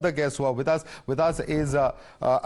The guests who are with us. With us is at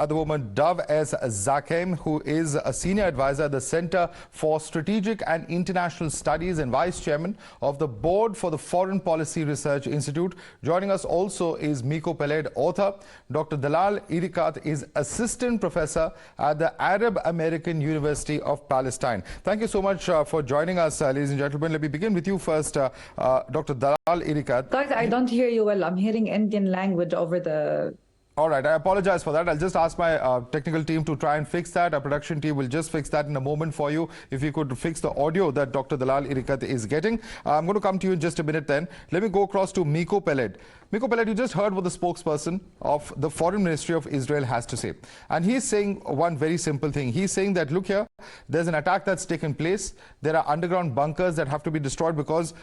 the moment Dov S. Zakheim, who is a senior advisor at the Center for Strategic and International Studies and vice chairman of the Board for the Foreign Policy Research Institute. Joining us also is Miko Peled, author. Dr. Dalal Irikat is assistant professor at the Arab American University of Palestine. Thank you so much for joining us, ladies and gentlemen. Let me begin with you first, Dr. Dalal Irikat. Guys, I don't hear you well. I'm hearing Indian language over the... All right, I apologize for that. I'll just ask my technical team to try and fix that. Our production team will just fix that in a moment for you. If you could fix the audio that Dr. Dalal Irikat is getting. I'm going to come to you in just a minute then. Let me go across to Miko Peled. Miko Peled, you just heard what the spokesperson of the Foreign Ministry of Israel has to say. And he's saying one very simple thing. He's saying that, look here, there's an attack that's taken place. There are underground bunkers that have to be destroyed because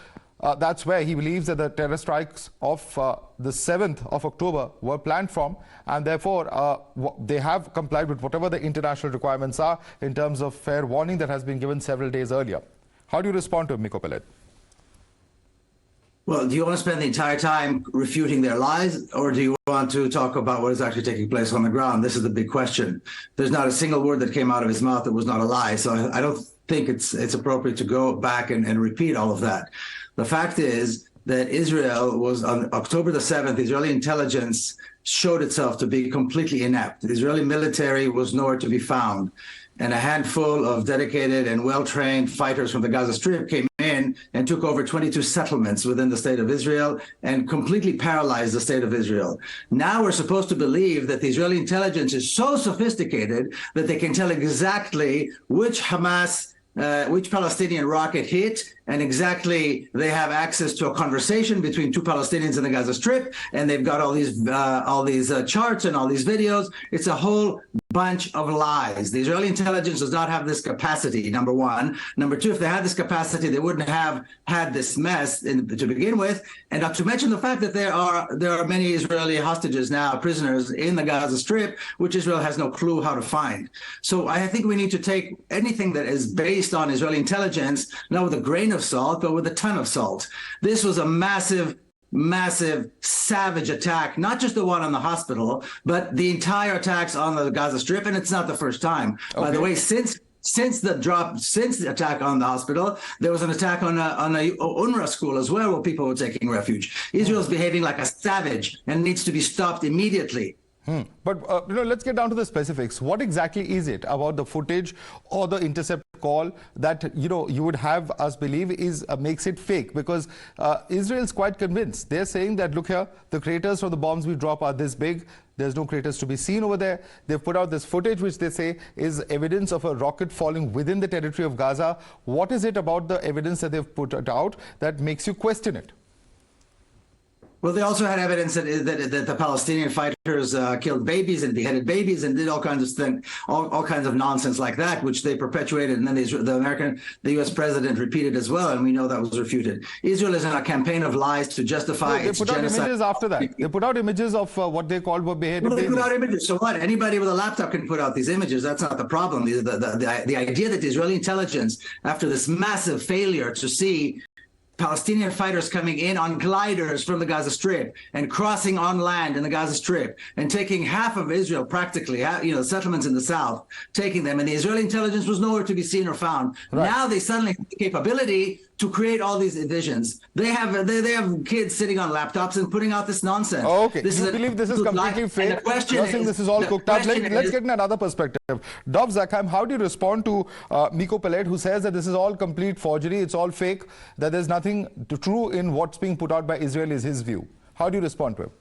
that's where he believes that the terror strikes of the 7th of October were planned from, and therefore they have complied with whatever the international requirements are in terms of fair warning that has been given several days earlier. How do you respond to Miko Peled? Well, do you want to spend the entire time refuting their lies, or do you want to talk about what is actually taking place on the ground? This is the big question. There's not a single word that came out of his mouth that was not a lie, so I don't think it's appropriate to go back and repeat all of that. The fact is that Israel was, on October the 7th, Israeli intelligence showed itself to be completely inept. The Israeli military was nowhere to be found. And a handful of dedicated and well-trained fighters from the Gaza Strip came in and took over 22 settlements within the state of Israel and completely paralyzed the state of Israel. Now we're supposed to believe that the Israeli intelligence is so sophisticated that they can tell exactly which Palestinian rocket hit, and exactly they have access to a conversation between two Palestinians in the Gaza Strip, and they've got all these charts and all these videos. It's a whole bunch of lies. The Israeli intelligence does not have this capacity, number one. Number two, if they had this capacity, they wouldn't have had this mess to begin with. And not to mention the fact that there are many Israeli hostages now, prisoners in the Gaza Strip, which Israel has no clue how to find. So I think we need to take anything that is based on Israeli intelligence, not with a grain of salt, but with a ton of salt. This was a massive, savage attack, not just the one on the hospital, but the entire attacks on the Gaza Strip, and it's not the first time. Okay. By the way, since the attack on the hospital, there was an attack on a UNRWA school as well, where people were taking refuge. Israel's behaving like a savage and needs to be stopped immediately. But let's get down to the specifics. What exactly is it about the footage or the intercept call that you would have us believe is makes it fake? Because Israel's quite convinced. They're saying that, look here, the craters for the bombs we drop are this big. There's no craters to be seen over there. They've put out this footage which they say is evidence of a rocket falling within the territory of Gaza. What is it about the evidence that they've put out that makes you question it? Well, they also had evidence that the Palestinian fighters killed babies and beheaded babies and did all kinds of things, all kinds of nonsense like that, which they perpetuated, and then the U.S. president repeated as well, and we know that was refuted. Israel is in a campaign of lies to justify its genocide. They put out images after that. They put out images of what they called were beheaded babies. They put out images. So what? Anybody with a laptop can put out these images. That's not the problem. The idea that the Israeli intelligence, after this massive failure to see Palestinian fighters coming in on gliders from the Gaza Strip and crossing on land in the Gaza Strip and taking half of Israel, practically, settlements in the south, taking them, and the Israeli intelligence was nowhere to be seen or found. Right. Now they suddenly have the capability to create all these divisions. They have kids sitting on laptops and putting out this nonsense. Oh, okay. You believe this is completely fake? You're saying this is all cooked up. Let's get in another perspective. Dov Zakheim, how do you respond to Miko Peled, who says that this is all complete forgery, it's all fake, that there's nothing true in what's being put out by Israel is his view? How do you respond to him?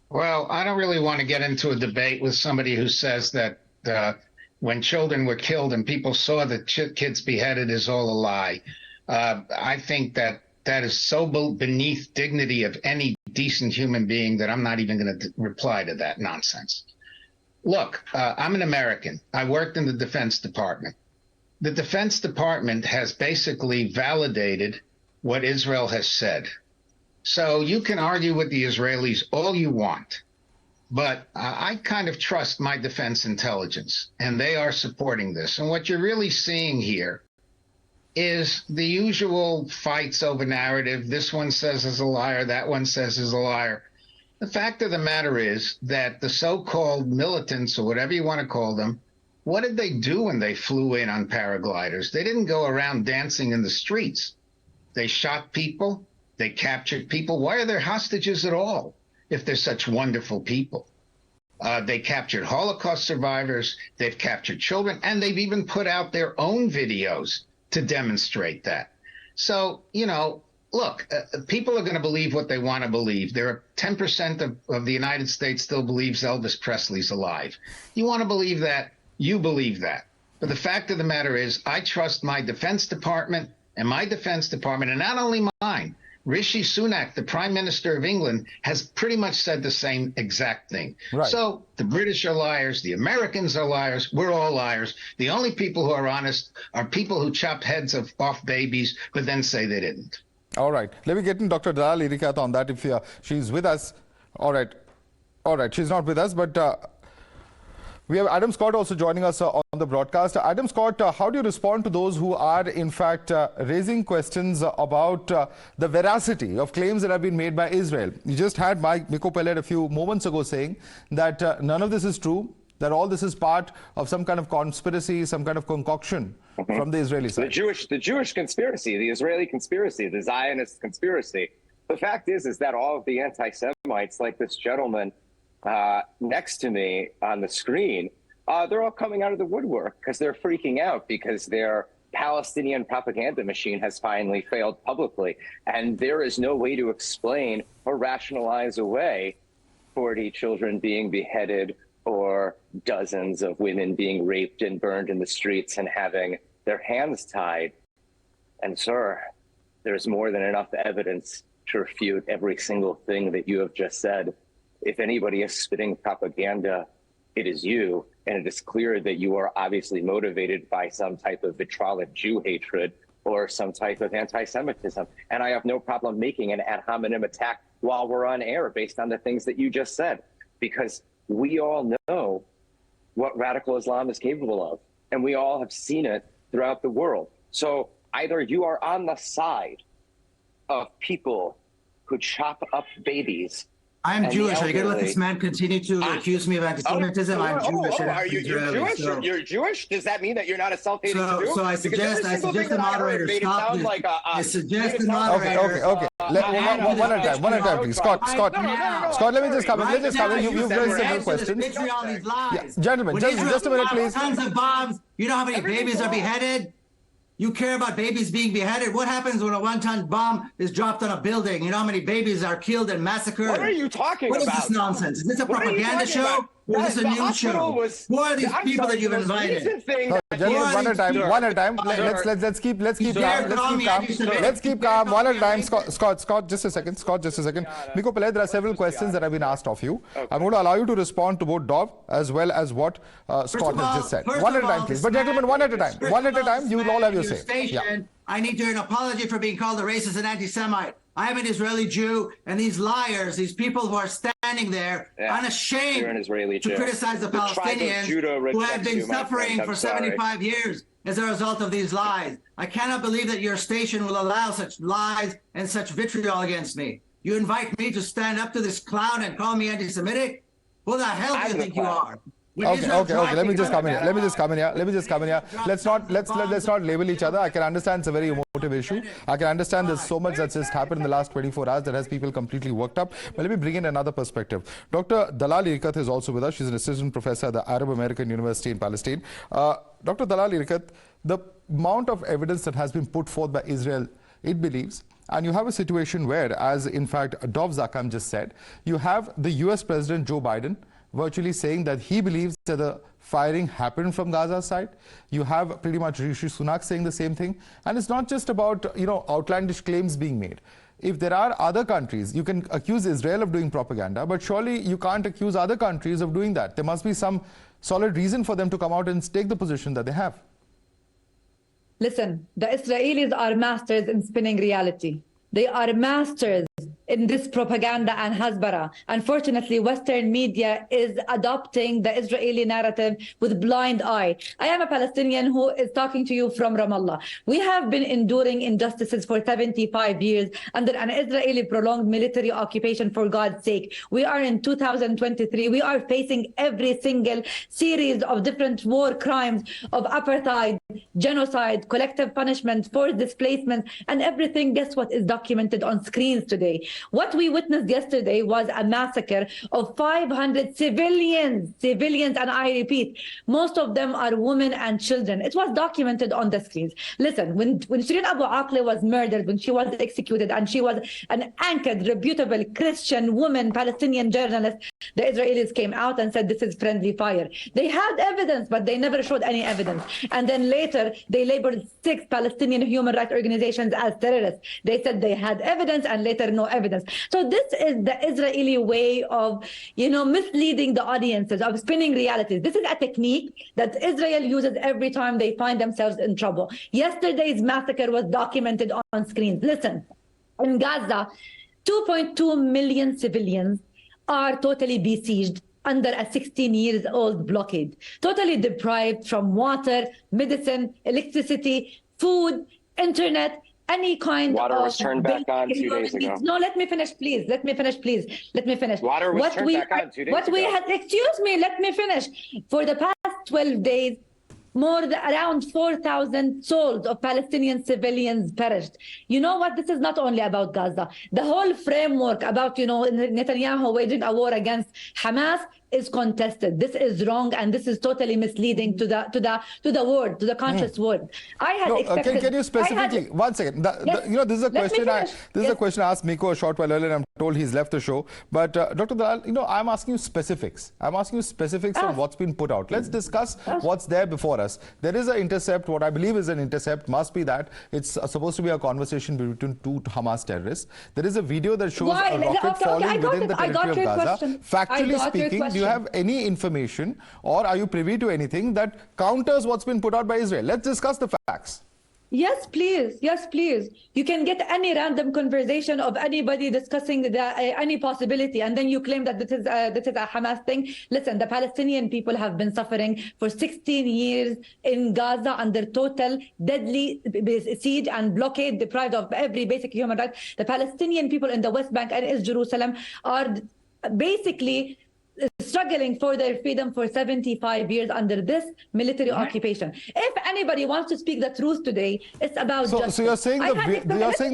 Well, I don't really want to get into a debate with somebody who says that when children were killed and people saw the kids beheaded is all a lie. I think that is so beneath dignity of any decent human being that I'm not even going to reply to that nonsense. Look, I'm an American. I worked in the Defense Department. The Defense Department has basically validated what Israel has said. So you can argue with the Israelis all you want, but I kind of trust my defense intelligence, and they are supporting this. And what you're really seeing here is the usual fights over narrative. This one says is a liar, that one says is a liar. The fact of the matter is that the so-called militants, or whatever you want to call them, what did they do when they flew in on paragliders? They didn't go around dancing in the streets. They shot people. They captured people. Why are there hostages at all if they're such wonderful people? They captured Holocaust survivors. They've captured children. And they've even put out their own videos to demonstrate that. So, look, people are going to believe what they want to believe. There are 10% of the United States still believes Elvis Presley's alive. You want to believe that? You believe that. But the fact of the matter is, I trust my Defense Department, and not only mine, Rishi Sunak, the Prime Minister of England, has pretty much said the same exact thing. Right. So the British are liars, the Americans are liars, we're all liars. The only people who are honest are people who chop heads off babies, but then say they didn't. All right. Let me get in Dr. Dalal Irikat on that if she's with us. All right. She's not with us, but we have Adam Scott also joining us on the broadcast. Adam Scott, how do you respond to those who are, in fact, raising questions about the veracity of claims that have been made by Israel? You just had Miko Peled a few moments ago saying that none of this is true, that all this is part of some kind of conspiracy, some kind of concoction from the Israeli side. The Jewish conspiracy, the Israeli conspiracy, the Zionist conspiracy. The fact is that all of the anti-Semites, like this gentleman next to me on the screen, they're all coming out of the woodwork because they're freaking out because their Palestinian propaganda machine has finally failed publicly. And there is no way to explain or rationalize away 40 children being beheaded or dozens of women being raped and burned in the streets and having their hands tied. And sir, there's more than enough evidence to refute every single thing that you have just said. If anybody is spitting propaganda, it is you. And it is clear that you are obviously motivated by some type of vitriolic Jew hatred or some type of anti-Semitism. And I have no problem making an ad hominem attack while we're on air based on the things that you just said, because we all know what radical Islam is capable of. And we all have seen it throughout the world. So either you are on the side of people who chop up babies. I'm Jewish. Are you going to let this man continue to accuse me of anti-Semitism? I'm Jewish. Are you Jewish? So, you're Jewish? Does that mean that you're not a self-hating Jew? So I suggest the moderator stop this. I suggest the moderator. Okay. One at a time, please. Scott, let me just come in. You've raised several questions. Yeah, gentlemen, just a minute, please. Tons of bombs. You know how many babies are beheaded? You care about babies being beheaded? What happens when a one-ton bomb is dropped on a building? You know how many babies are killed and massacred? What are you talking about? What is this nonsense? Is this a propaganda show? Or is this a news show? Who are these people that you've invited? Gentlemen, one at a time. Let's keep calm. One at a time. Scott, just a second. Miko Peled, there are several questions that have been asked of you. Okay. I'm going to allow you to respond to both Dov as well as what Scott has just said. One at a time, please. But gentlemen, one at a time. One at a time. You will all have your say. Yeah. I need to hear an apology for being called a racist and anti-Semite. I am an Israeli Jew, and these liars, these people who are standing there unashamed to criticize the Palestinians who have been suffering for 75 years as a result of these lies. I cannot believe that your station will allow such lies and such vitriol against me. You invite me to stand up to this clown and call me anti-Semitic? Who the hell do you think you are? Okay. Let me just come in here. Let's not label each other. I can understand it's a very emotive issue. I can understand there's so much that's just happened in the last 24 hours that has people completely worked up. But let me bring in another perspective. Dr. Dalal Irikat is also with us. She's an assistant professor at the Arab American University in Palestine. Dr. Dalal Irikat, the amount of evidence that has been put forth by Israel, it believes, and you have a situation where, as in fact Dov Zakam just said, you have the US President Joe Biden virtually saying that he believes that the firing happened from Gaza side. You have pretty much Rishi Sunak saying the same thing. And it's not just about, outlandish claims being made. If there are other countries, you can accuse Israel of doing propaganda, but surely you can't accuse other countries of doing that. There must be some solid reason for them to come out and take the position that they have. Listen, the Israelis are masters in spinning reality. They are masters in this propaganda and hasbara. Unfortunately, Western media is adopting the Israeli narrative with blind eye. I am a Palestinian who is talking to you from Ramallah. We have been enduring injustices for 75 years under an Israeli prolonged military occupation, for God's sake. We are in 2023. We are facing every single series of different war crimes of apartheid, genocide, collective punishment, forced displacement, and everything, guess what, is documented on screens today. What we witnessed yesterday was a massacre of 500 civilians, and I repeat, most of them are women and children. It was documented on the screens. Listen, when Shireen Abu Akleh was murdered, when she was executed, and she was an anchored, reputable Christian woman, Palestinian journalist, the Israelis came out and said this is friendly fire. They had evidence, but they never showed any evidence. And then later, they labeled 6 Palestinian human rights organizations as terrorists. They said they had evidence, and later no evidence. So this is the Israeli way of, misleading the audiences, of spinning realities. This is a technique that Israel uses every time they find themselves in trouble. Yesterday's massacre was documented on screens. Listen, in Gaza, 2.2 million civilians are totally besieged under a 16-year-old blockade, totally deprived from water, medicine, electricity, food, internet, any kind Water of was turned back on 2 days ago. No, let me finish, please. Let me finish, please. Let me finish. Water was turned back on 2 days ago. Excuse me, let me finish. For the past 12 days, around 4,000 souls of Palestinian civilians perished. You know what? This is not only about Gaza. The whole framework about, Netanyahu waging a war against Hamas is contested. This is wrong, and this is totally misleading to the world, to the conscious world. I had expected. Can you specifically one second? This is a question. This is a question I asked Miko a short while earlier, and I'm told he's left the show. But Dr. Dalal, I'm asking you specifics. I'm asking you specifics on what's been put out. Let's discuss what's there before us. There is an intercept. What I believe is an intercept must be that it's supposed to be a conversation between 2 Hamas terrorists. There is a video that shows a rocket falling within the territory of Gaza. Factually speaking, do you have any information, or are you privy to anything that counters what's been put out by Israel? Let's discuss the facts. Yes, please. Yes, please. You can get any random conversation of anybody discussing any possibility, and then you claim that this is a Hamas thing. Listen, the Palestinian people have been suffering for 16 years in Gaza under total deadly siege and blockade, deprived of every basic human right. The Palestinian people in the West Bank and East Jerusalem are basically struggling for their freedom for 75 years under this military occupation. If anybody wants to speak the truth today, it's about justice. So you're saying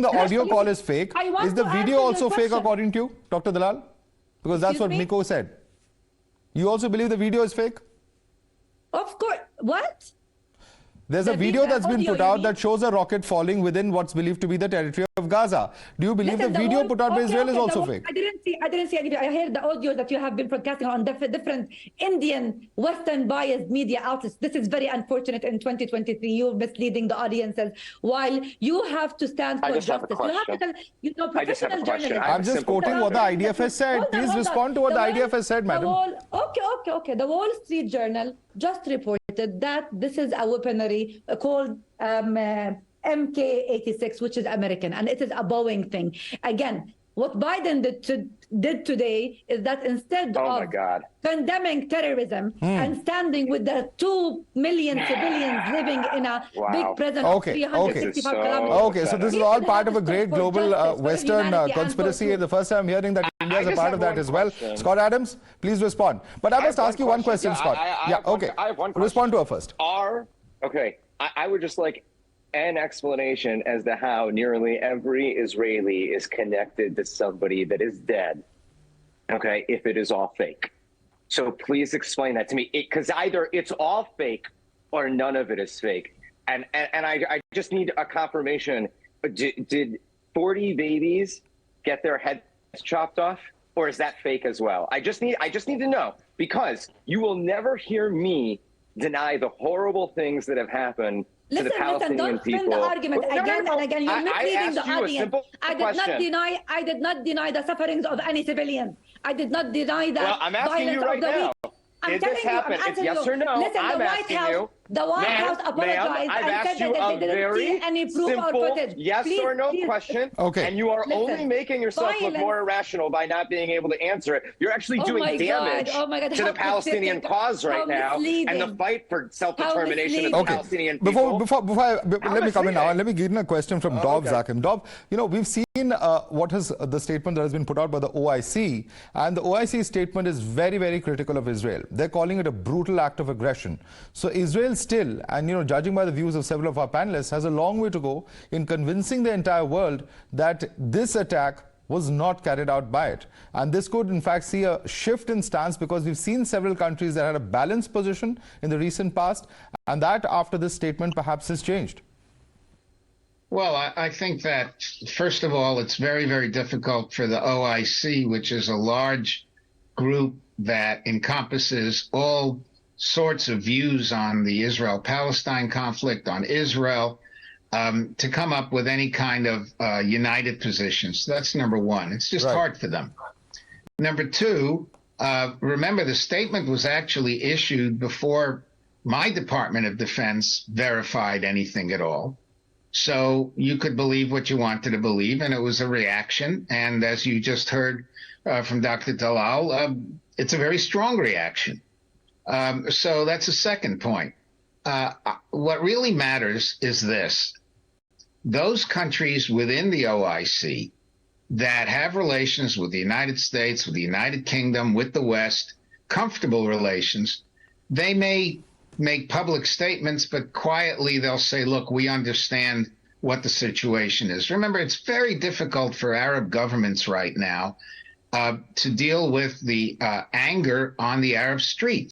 the audio call is fake. Is the video also fake according to you, Dr. Dalal? Because that's what Miko said. You also believe the video is fake? Of course. What? There's a video that's been put out that shows a rocket falling within what's believed to be the territory of Gaza. Do you believe the video put out by Israel is also fake? I didn't see any. I heard the audio that you have been broadcasting on different Indian, Western biased media outlets. This is very unfortunate in 2023. You're misleading the audiences while you have to stand for justice. You have to tell, professional journalism. I'm just quoting what the IDF has said. Please respond to what the IDF has said, madam. Okay. The Wall Street Journal just reported that this is a weaponry called MK-86, which is American, and it is a Boeing thing. Again, what Biden did today is that instead of condemning terrorism and standing with the 2 million civilians living in a big prison of 365 kilometers. Okay, so this is all part of a great global Western conspiracy. The first time I'm hearing that India is a part of that as well. Scott Adams, please respond. But I must ask you one question, Scott. I have one question. Respond to her first. I would just like an explanation as to how nearly every Israeli is connected to somebody that is dead, if it is all fake. So please explain that to me, because either it's all fake or none of it is fake. And I just need a confirmation. Did 40 babies get their heads chopped off, or is that fake as well? I just need to know, because you will never hear me deny the horrible things that have happened to the Palestinian people. Don't spin the argument again and again. You're misleading the audience. I did not deny the sufferings of any civilians. I did not deny that. Well, I'm asking you right now. Did this happen? It's yes or no. Listen, I'm asking you. The White House apologized I've and asked said you that they a didn't very see any proof or simple footage. yes Please, or no please. question. Okay. And you are Listen. only making yourself look Violence. more irrational by not being able to answer it. You're actually Oh doing my damage God. Oh my God. to How the Palestinian pathetic. cause right How now and the misleading. fight for self-determination of the misleading. Okay. Palestinian people. Let me come in now and let me get in a question from Dov okay. Zakhem. Dov, you know, we've seen what is the statement that has been put out by the OIC, and the OIC statement is very, very critical of Israel. They're calling it a brutal act of aggression. So Israel still, and you know, judging by the views of several of our panelists, has a long way to go in convincing the entire world that this attack was not carried out by it. And this could in fact see a shift in stance, because we've seen several countries that had a balanced position in the recent past, and that after this statement perhaps has changed. Well, I think that, first of all, it's very, very difficult for the OIC, which is a large group that encompasses all sorts of views on the Israel-Palestine conflict, on Israel, to come up with any kind of united position. So that's number one. It's just Right. hard for them. Number two, remember the statement was actually issued before my Department of Defense verified anything at all. So you could believe what you wanted to believe, and it was a reaction. And as you just heard from Dr. Dalal, it's a very strong reaction. So that's a second point. What really matters is this. Those countries within the OIC that have relations with the United States, with the United Kingdom, with the West, comfortable relations, they may make public statements, but quietly they'll say, look, we understand what the situation is. Remember, it's very difficult for Arab governments right now to deal with the anger on the Arab street.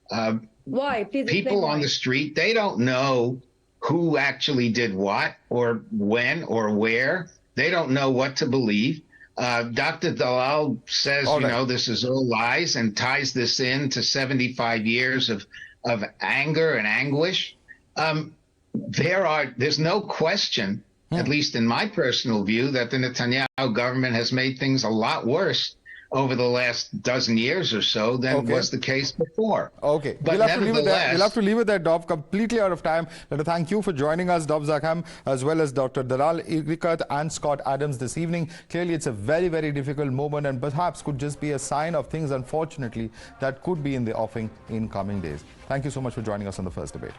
Why? Please explain People why. on the street, they don't know who actually did what or when or where. They don't know what to believe. Dr. Dalal says, All you right. know, this is all lies, and ties this in to 75 years of anger and anguish. There's no question, at least in my personal view, that the Netanyahu government has made things a lot worse over the last dozen years or so than Okay. was the case before. Okay, But we'll have to leave it there. nevertheless- We'll have to leave it there, Dov. Completely out of time. Let me thank you for joining us, Dov Zakhem, as well as Dr. Dalal Irikat and Scott Adams this evening. Clearly, it's a very, very difficult moment, and perhaps could just be a sign of things, unfortunately, that could be in the offing in coming days. Thank you so much for joining us on The First Debate.